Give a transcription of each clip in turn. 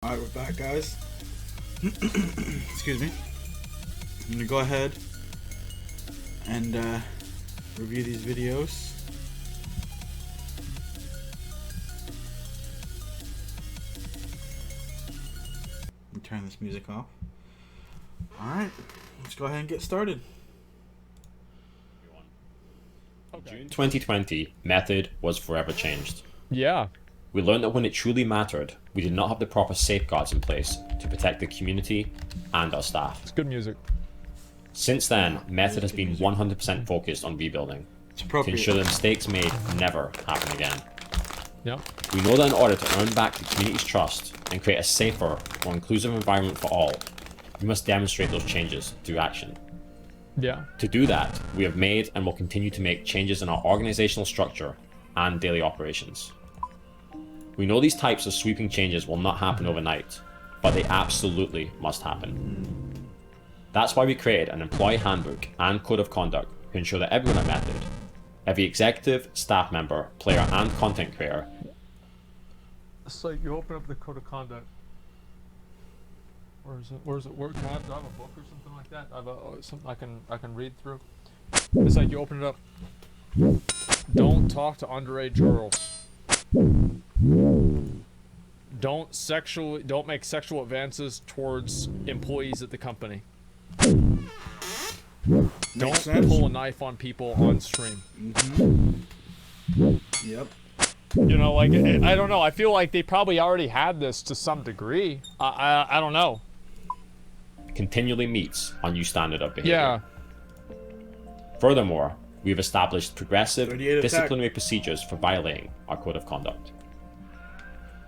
Alright, we're back, guys. Excuse me. I'm gonna go ahead and review these videos. And turn this music off. Alright, let's go ahead and get started. June 2020, Method was forever changed. Yeah. We learned that when it truly mattered, we did not have the proper safeguards in place to protect the community and our staff. It's good music. Since then, Method has been 100% focused on rebuilding to appropriate. ensure the mistakes made never happen again. Yeah. We know that in order to earn back the community's trust and create a safer, more inclusive environment for all, we must demonstrate those changes through action. Yeah. To do that, we have made and will continue to make changes in our organizational structure and daily operations. We know these types of sweeping changes will not happen overnight, but they absolutely must happen. That's why we created an employee handbook and code of conduct to ensure that everyone at Method, every executive, staff member, player, and content creator. It's like you open up the code of conduct. Where is it? Where is it? Where do I have a book or something like that? I have something I can read through. It's like you open it up. Don't talk to underage girls. Don't make sexual advances towards employees at the company. Don't pull a knife on people on stream. Yep. You know, like I don't know. I feel like they probably already had this to some degree. I don't know. Continually meets our new standard of behavior. Yeah. Furthermore, we've established progressive 38 disciplinary procedures for violating our code of conduct.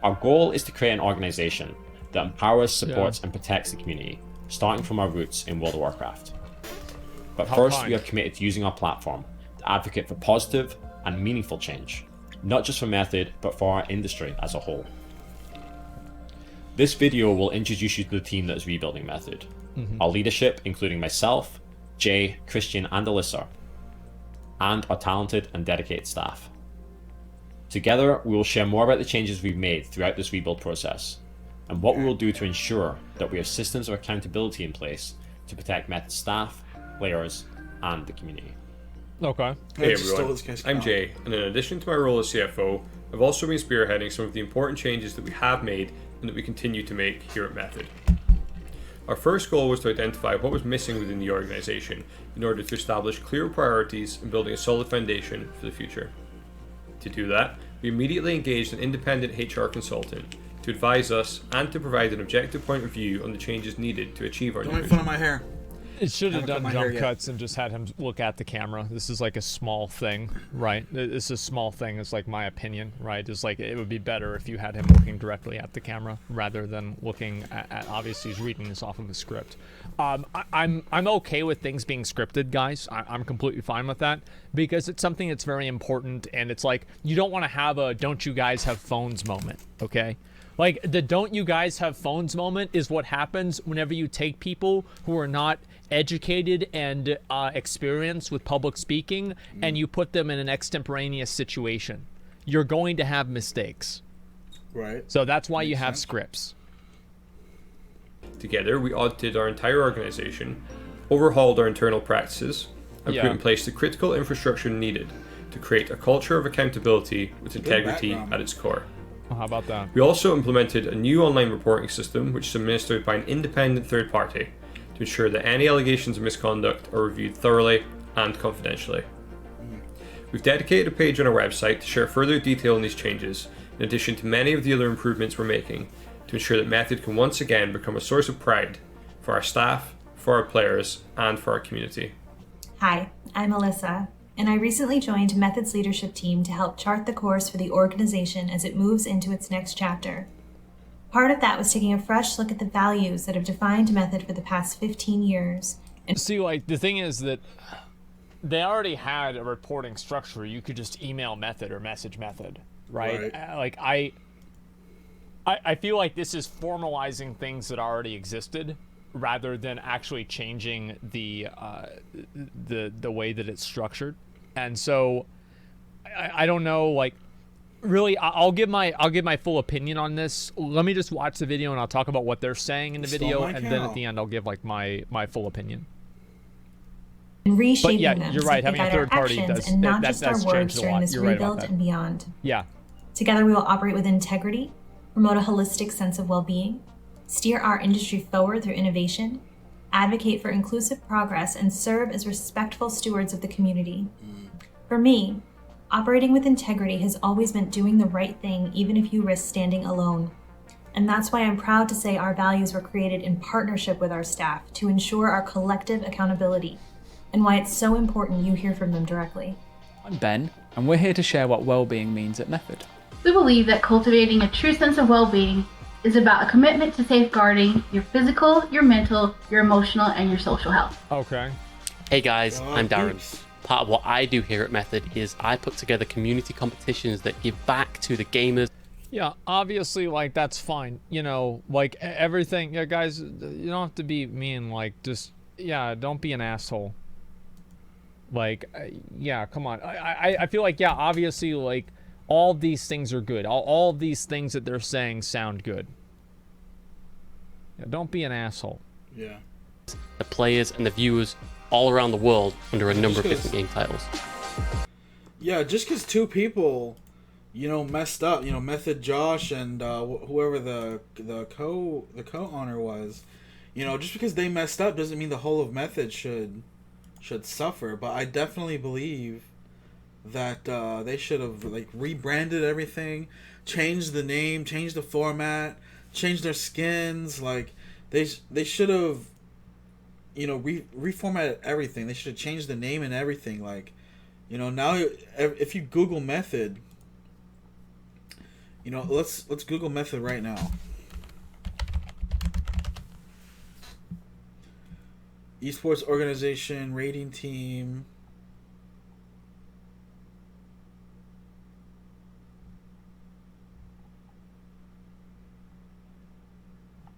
Our goal is to create an organization that empowers, supports, and protects the community, starting from our roots in World of Warcraft. But first, we are committed to using our platform to advocate for positive and meaningful change, not just for Method, but for our industry as a whole. This video will introduce you to the team that is rebuilding Method. Our leadership, including myself, Jay, Christian, and Alyssa, and our talented and dedicated staff. Together, we will share more about the changes we've made throughout this rebuild process, and what we will do to ensure that we have systems of accountability in place to protect Method staff, players, and the community. Okay. Hey everyone, I'm Jay, and in addition to my role as CFO, I've also been spearheading some of the important changes that we have made and that we continue to make here at Method. Our first goal was to identify what was missing within the organisation in order to establish clear priorities and building a solid foundation for the future. To do that, we immediately engaged an independent HR consultant to advise us and to provide an objective point of view on the changes needed to achieve our Don't make vision. fun of my hair. It should have Haven't cut done my hair jump yet. cuts and just had him look at the camera. This is like a small thing, right? This is a small thing. It's like my opinion, right? It's like it would be better if you had him looking directly at the camera rather than looking at obviously he's reading this off of a script. I'm okay with things being scripted, guys. I'm completely fine with that because it's something that's very important, and it's like you don't want to have a "don't you guys have phones" moment, okay? Like the "don't you guys have phones" moment is what happens whenever you take people who are not educated and experienced with public speaking and you put them in an extemporaneous situation. You're going to have mistakes. Right. So that's why you Makes have sense. scripts. Together, we audited our entire organisation, overhauled our internal practices, and Yeah. put in place the critical infrastructure needed to create a culture of accountability with integrity background. at its core. Well, how about that? We also implemented a new online reporting system which is administered by an independent third party to ensure that any allegations of misconduct are reviewed thoroughly and confidentially. We've dedicated a page on our website to share further detail on these changes, in addition to many of the other improvements we're making, to ensure that Method can once again become a source of pride for our staff, for our players, and for our community. Hi, I'm Alyssa, and I recently joined Method's leadership team to help chart the course for the organization as it moves into its next chapter. Part of that was taking a fresh look at the values that have defined Method for the past 15 years. And See, like, the thing is that they already had a reporting structure. You could just email Method or message Method, right? Right. Like, I feel like this is formalizing things that already existed rather than actually changing the way that it's structured. And so I don't know, like, really, I'll give my full opinion on this. Let me just watch the video and I'll talk about what they're saying in the video, and then at the end I'll give like my full opinion. And reshaping but yeah, them you're so right. they Having a guide third our party actions does and not just our that's words changed a during lot. this You're right about rebuild that. and beyond. Yeah. Together we will operate with integrity, promote a holistic sense of well-being, steer our industry forward through innovation, advocate for inclusive progress, and serve as respectful stewards of the community. For me, operating with integrity has always meant doing the right thing even if you risk standing alone. And that's why I'm proud to say our values were created in partnership with our staff to ensure our collective accountability, and why it's so important you hear from them directly. I'm Ben, and we're here to share what well-being means at Method. We believe that cultivating a true sense of well-being is about a commitment to safeguarding your physical, your mental, your emotional, and your social health. Okay. Hey guys, I'm Darren. Part of what I do here at Method is I put together community competitions that give back to the gamers. Yeah, obviously, like, that's fine. You know, like, everything. Yeah, guys, you don't have to be mean. Like, just, yeah, don't be an asshole. Like, yeah, come on. I feel like, yeah, obviously, like, all these things are good. All these things that they're saying sound good. Yeah, don't be an asshole. Yeah. The players and the viewers all around the world under a number of different game titles. Yeah, just because two people, you know, messed up, you know, Method Josh and whoever the co-owner was, you know, just because they messed up doesn't mean the whole of Method should suffer. But I definitely believe that they should have like rebranded everything, changed the name, changed the format, changed their skins. Like they should have, you know, reformatted everything. They should have changed the name and everything. Like, you know, now if you Google Method, you know, let's Google Method right now. Esports organization, rating team.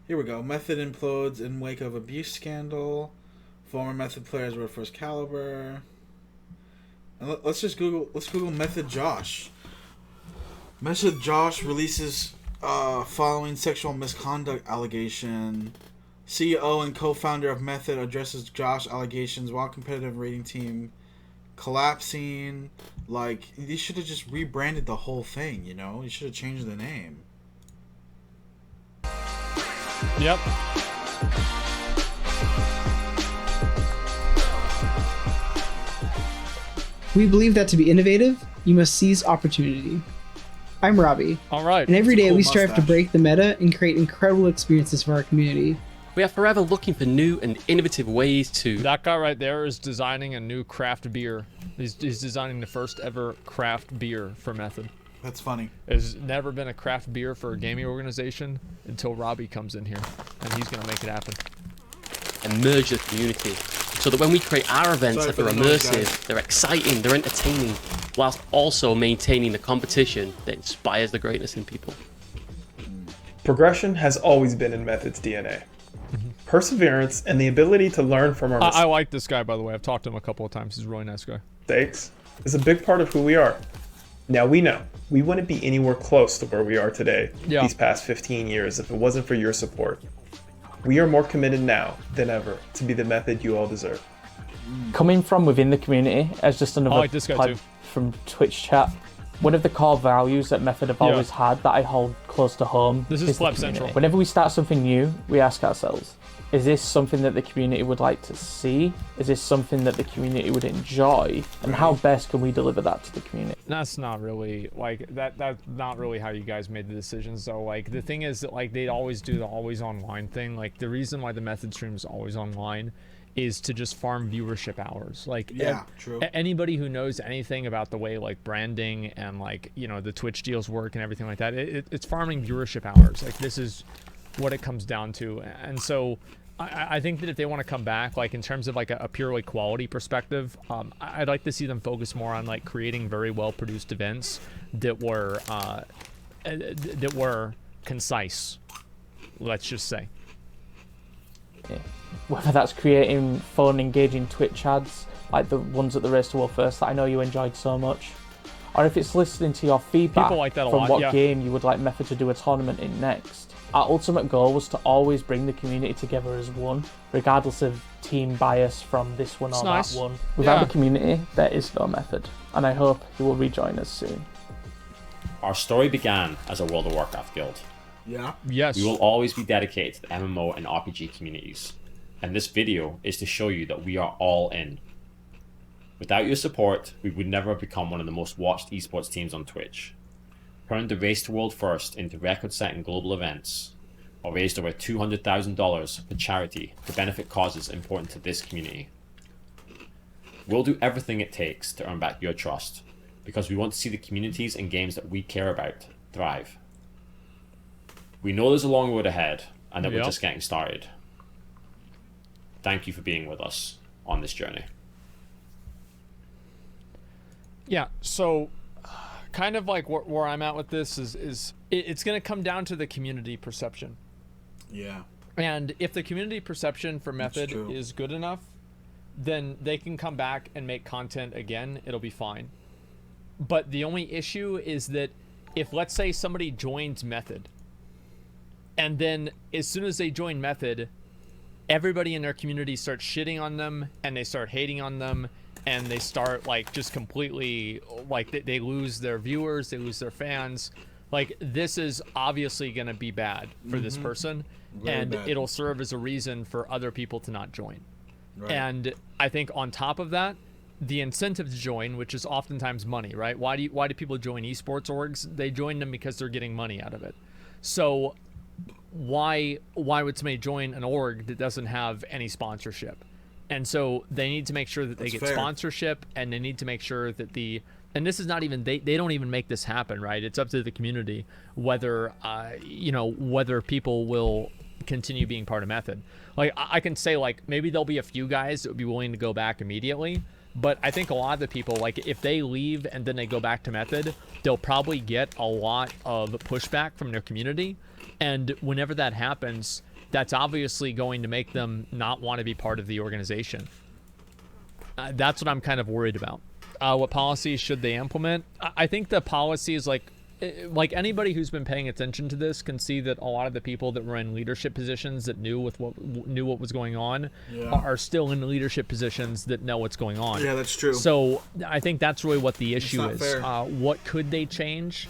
Here we go. Method implodes in wake of abuse scandal. Former Method players were first caliber. And let's Google Method Josh. Method Josh releases following sexual misconduct allegation. CEO and co-founder of Method addresses Josh allegations while competitive rating team collapsing. Like, you should have just rebranded the whole thing, you know? You should have changed the name. Yep. We believe that to be innovative, you must seize opportunity. I'm Robbie. All right. And every day cool we strive to mustache. break the meta and create incredible experiences for our community. We are forever looking for new and innovative ways to... That guy right there is designing a new craft beer. He's designing the first ever craft beer for Method. That's funny. There's never been a craft beer for a gaming organization until Robbie comes in here, and he's gonna make it happen. and merge the community, so that when we create our events that are immersive, they're exciting, they're entertaining, whilst also maintaining the competition that inspires the greatness in people. Progression has always been in Method's DNA. Perseverance and the ability to learn from our I like this guy, by the way. I've talked to him a couple of times. He's a really nice guy. mistakes is a big part of who we are. Now we know we wouldn't be anywhere close to where we are today these past 15 years if it wasn't for your support. We are more committed now than ever to be the Method you all deserve. Coming from within the community, as just another like this guy too. From Twitch chat, one of the core values that Method have always had that I hold close to home This is the Flap community. Central. Whenever we start something new, we ask ourselves, is this something that the community would like to see? Is this something that the community would enjoy? And how best can we deliver that to the community? That's not really like that's not really how you guys made the decisions though. Like the thing is that like they always do the always online thing. Like the reason why the Method stream is always online is to just farm viewership hours. Like true. Anybody who knows anything about the way like branding and like, you know, the Twitch deals work and everything like that, it's farming viewership hours. Like this is what it comes down to. And so I think that if they want to come back, like in terms of like a purely quality perspective, I'd like to see them focus more on like creating very well produced events that were concise, let's just say. Yeah. Whether that's creating fun, engaging Twitch ads, like the ones at the Race to World First that I know you enjoyed so much, or if it's listening to your feedback People like that a from lot, what yeah. game you would like Method to do a tournament in next. Our ultimate goal was to always bring the community together as one, regardless of team bias from this one or nice. that one. Without Yeah. the community, there is no Method, and I hope you will rejoin us soon. Our story began as a World of Warcraft guild. Yeah. Yes. We will always be dedicated to the MMO and RPG communities, and this video is to show you that we are all in. Without your support, we would never have become one of the most watched esports teams on Twitch, turned the Race to World First into record-setting global events, or raised over $200,000 for charity to benefit causes important to this community. We'll do everything it takes to earn back your trust, because we want to see the communities and games that we care about thrive. We know there's a long road ahead, and that we're just getting started. Thank you for being with us on this journey. Yeah, so kind of like where I'm at with this is it's going to come down to the community perception. Yeah. And if the community perception for Method is good enough, then they can come back and make content again. It'll be fine. But the only issue is that if, let's say, somebody joins Method, and then as soon as they join Method, everybody in their community starts shitting on them, and they start hating on them, and they start like just completely like they lose their viewers, they lose their fans. Like, this is obviously going to be bad for this person. Very and bad. It'll serve as a reason for other people to not join. Right. And I think on top of that, the incentive to join, which is oftentimes money, right? Why do people join esports orgs? They join them because they're getting money out of it. So why would somebody join an org that doesn't have any sponsorship? And so they need to make sure that they That's get fair. sponsorship, and they need to make sure that and this is not even, they don't even make this happen, right? It's up to the community whether whether people will continue being part of Method. Like, I can say, like, maybe there'll be a few guys that would be willing to go back immediately, but I think a lot of the people, like, if they leave and then they go back to Method, they'll probably get a lot of pushback from their community, and whenever that happens, that's obviously going to make them not want to be part of the organization. That's what I'm kind of worried about. What policies should they implement? I think the policy is like anybody who's been paying attention to this can see that a lot of the people that were in leadership positions that knew what was going on are still in leadership positions that know what's going on. Yeah, that's true. So I think that's really what the issue not is. fair. What could they change?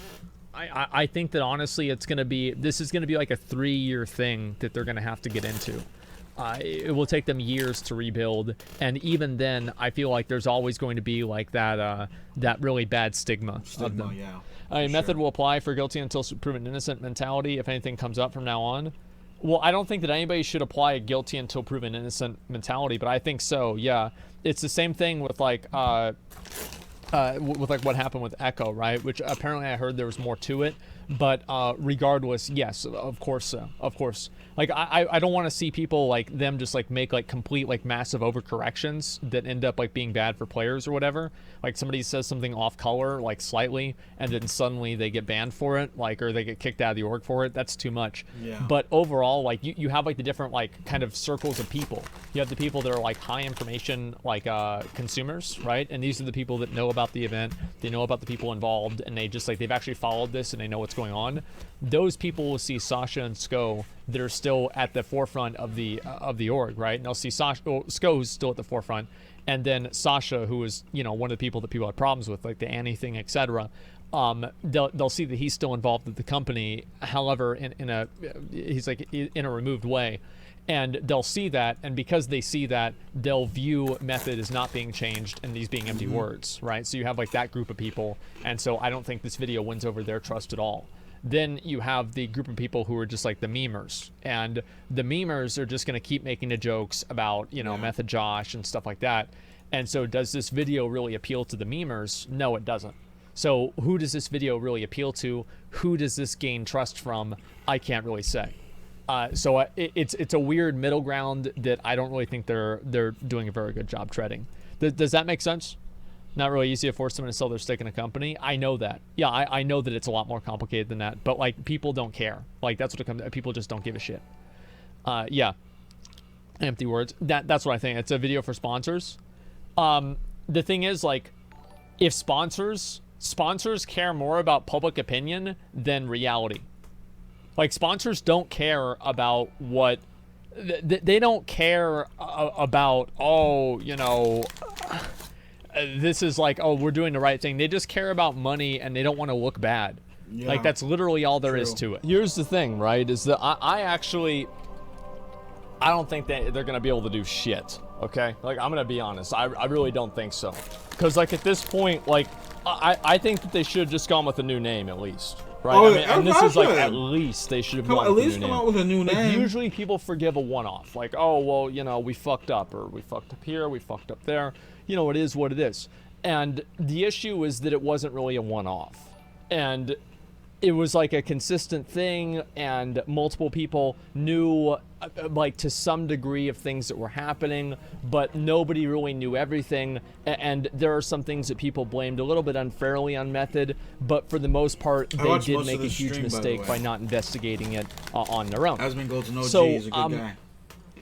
I think that honestly this is going to be like a 3-year thing that they're going to have to get into. It will take them years to rebuild, and even then I feel like there's always going to be like that really bad stigma of them. Yeah. Method will apply for guilty until proven innocent mentality if anything comes up from now on. Well, I don't think that anybody should apply a guilty until proven innocent mentality, but I think so, yeah. It's the same thing with like what happened with Echo, right? Which apparently I heard there was more to it, but regardless, yes, of course so, of course. Like, I don't want to see people like them just like make like complete like massive overcorrections that end up like being bad for players or whatever. Like, somebody says something off color like slightly, and then suddenly they get banned for it, like, or they get kicked out of the org for it. That's too much. Yeah. But overall, like, you have like the different like kind of circles of people. You have the people that are like high information like consumers, right? And these are the people that know about the event, they know about the people involved, and they just like they've actually followed this and they know what's going on. Those people will see Sasha and Sko that are still at the forefront of the org, right? And they'll see Sko, who's still at the forefront, and then Sasha, who is, you know, one of the people that people had problems with, like the Annie thing, etc. They'll see that he's still involved with the company, however, he's like in a removed way. And they'll see that, and because they see that, they'll view Method as not being changed and these being empty words, right? So you have like that group of people, and so I don't think this video wins over their trust at all. Then you have the group of people who are just like the memers, and the memers are just going to keep making the jokes about, you know, Method Josh and stuff like that. And so does this video really appeal to the memers? No, it doesn't. So who does this video really appeal to? Who does this gain trust from? I can't really say. So it's a weird middle ground that I don't really think they're doing a very good job treading. Does that make sense? Not really easy to force someone to sell their stake in a company. I know that. Yeah, I know that it's a lot more complicated than that. But like, people don't care. Like, that's what it comes to. People just don't give a shit. Yeah. Empty words. That's what I think. It's a video for sponsors. The thing is, like, if sponsors sponsors care more about public opinion than reality. Like, sponsors don't care about what they don't care about, oh, you know, this is like, oh, we're doing the right thing. They just care about money, and they don't want to look bad. Yeah, like, that's literally all there is to it. Here's the thing, right, is that I don't think that they're going to be able to do shit, okay? Like, I'm going to be honest. I really don't think so. Because, like, at this point, like, I think that they should have just gone with a new name, at least. Right? Oh, I mean, and this is, like, at least they should have gone with a new name. At least come out with a new name. Like, usually people forgive a one-off. Like, oh, well, you know, we fucked up. Or we fucked up here, we fucked up there. You know, it is what it is. And the issue is that it wasn't really a one-off. And it was like a consistent thing, and multiple people knew, like, to some degree of things that were happening, but nobody really knew everything. And there are some things that people blamed a little bit unfairly on Method, but for the most part, they did make a huge mistake by not investigating it on their own. Asmongold's an OG, so, he's a good guy.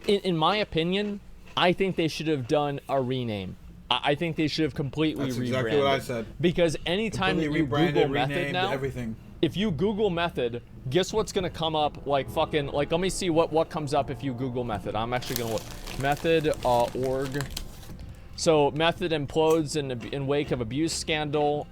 In my opinion, I think they should have done a rename. I think they should have completely rebranded. That's exactly what I said. Because anytime that you Google Method now, everything. If you Google Method, guess what's gonna come up? Like, fucking, like, let me see what comes up if you Google Method. I'm actually gonna look. Method org. So Method implodes in wake of abuse scandal.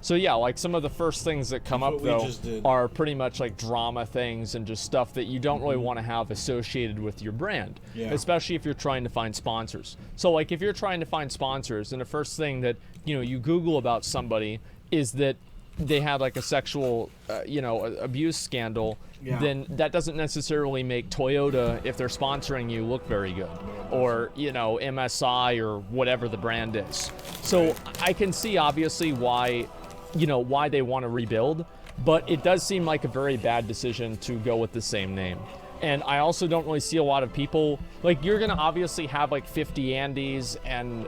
So yeah, like, some of the first things that come up though are pretty much like drama things and just stuff that you don't really want to have associated with your brand, especially if you're trying to find sponsors. So, like, if you're trying to find sponsors, and the first thing that, you know, you Google about somebody is that they had, like, a sexual, you know, abuse scandal, then that doesn't necessarily make Toyota, if they're sponsoring you, look very good. Or, you know, MSI or whatever the brand is. So I can see, obviously, why, you know, why they want to rebuild, but it does seem like a very bad decision to go with the same name. And I also don't really see a lot of people, like, you're going to obviously have, like, 50 Andys and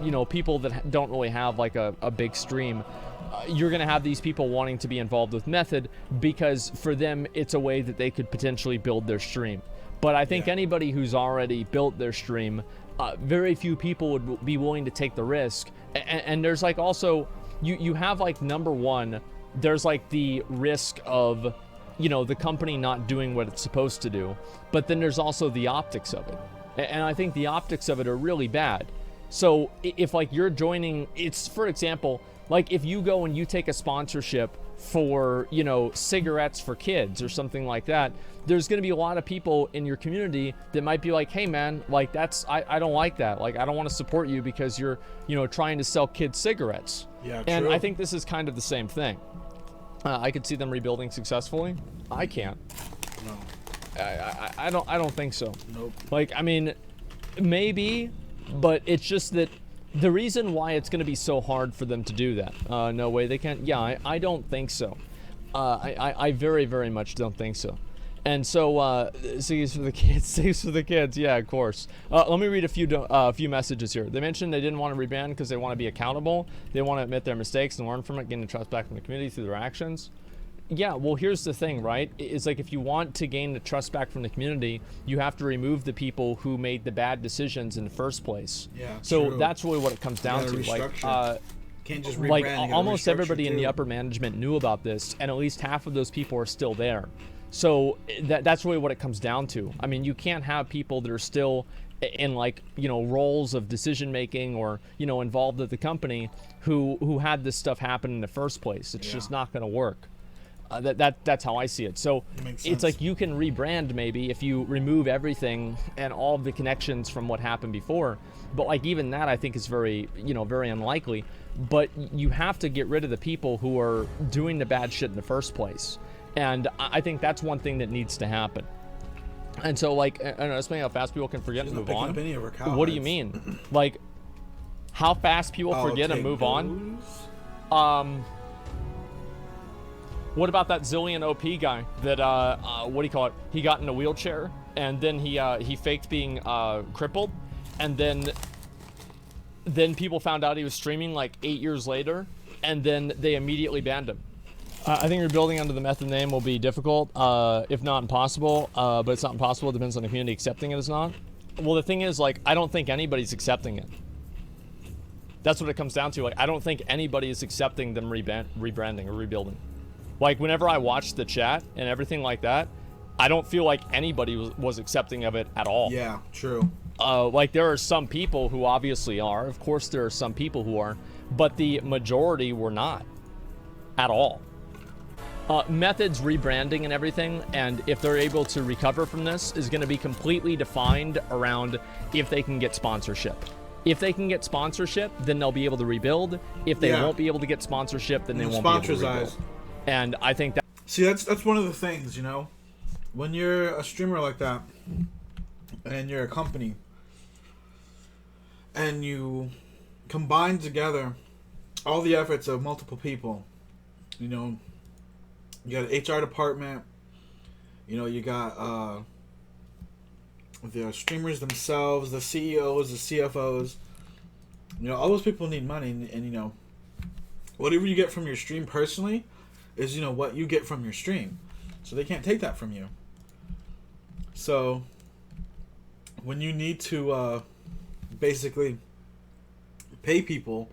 you know, people that don't really have, like, a big stream. You're going to have these people wanting to be involved with Method because for them it's a way that they could potentially build their stream. But I think anybody who's already built their stream, very few people would be willing to take the risk. And there's, like, also, you have, like, number one, there's, like, the risk of, you know, the company not doing what it's supposed to do. But then there's also the optics of it. And I think the optics of it are really bad. So if, like, you're joining, it's, for example, like, if you go and you take a sponsorship for, you know, cigarettes for kids or something like that, there's going to be a lot of people in your community that might be like, hey, man, like, that's, I don't like that. Like, I don't want to support you because you're, you know, trying to sell kids cigarettes. Yeah, true. And I think this is kind of the same thing. I could see them rebuilding successfully. I can't. No. I don't think so. Nope. Like, I mean, maybe, but it's just that the reason why it's going to be so hard for them to do that, no way they can't. Yeah, I don't think so. I very, very much don't think so. And so, cities for the kids, cities for the kids. Yeah, of course. Let me read a few messages here. They mentioned they didn't want to rebrand because they want to be accountable. They want to admit their mistakes and learn from it, gain the trust back from the community through their actions. Yeah, well, here's the thing, right? It's like, if you want to gain the trust back from the community, you have to remove the people who made the bad decisions in the first place. Yeah, so true. That's really what it comes down to. Like, can't just rebrand, like, almost everybody in the upper management knew about this, and at least half of those people are still there. So that's really what it comes down to. I mean, you can't have people that are still in, like, you know, roles of decision making or, you know, involved at the company who had this stuff happen in the first place. It's just not going to work. That's how I see it. So it's like, you can rebrand maybe if you remove everything and all of the connections from what happened before, but, like, even that I think is very, you know, very unlikely. But you have to get rid of the people who are doing the bad shit in the first place, and I think that's one thing that needs to happen. And so, like, I don't know, it's funny how fast people can forget and move on. What do you mean? Like, how fast people forget and move on? What about that Zillion OP guy that, what do you call it? He got in a wheelchair, and then he faked being crippled, and then people found out he was streaming, like, 8 years later, and then they immediately banned him. I think rebuilding under the Method name will be difficult, if not impossible, but it's not impossible. It depends on the community accepting it as not. Well, the thing is, like, I don't think anybody's accepting it. That's what it comes down to. Like, I don't think anybody is accepting them rebranding or rebuilding. Like, whenever I watch the chat and everything like that, I don't feel like anybody was accepting of it at all. Yeah, true. Like, there are some people who obviously are. Of course, there are some people who are, but the majority were not at all. Methods, rebranding, and everything, and if they're able to recover from this, is going to be completely defined around if they can get sponsorship. If they can get sponsorship, then they'll be able to rebuild. If they won't be able to get sponsorship, then they won't be able to rebuild. And I think that... See, that's one of the things, you know? When you're a streamer like that, and you're a company, and you combine together all the efforts of multiple people, you know, you got an HR department, you know, you got the streamers themselves, the CEOs, the CFOs, you know, all those people need money, and you know, whatever you get from your stream personally is, you know, what you get from your stream, so they can't take that from you. So when you need to basically pay people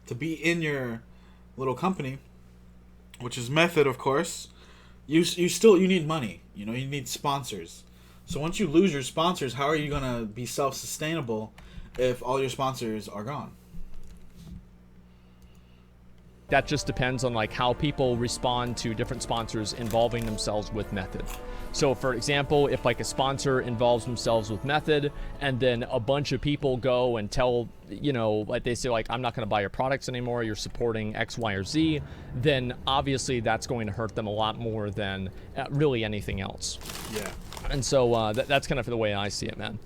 to be in your little company, which is Method, of course, you need money. You know, you need sponsors. So once you lose your sponsors, how are you gonna be self-sustainable if all your sponsors are gone? That just depends on like how people respond to different sponsors involving themselves with Method. So for example, if like a sponsor involves themselves with Method and then a bunch of people go and tell, you know, like they say like, I'm not going to buy your products anymore, you're supporting X, Y, or Z, then obviously that's going to hurt them a lot more than really anything else. Yeah. And so that's kind of the way I see it, man.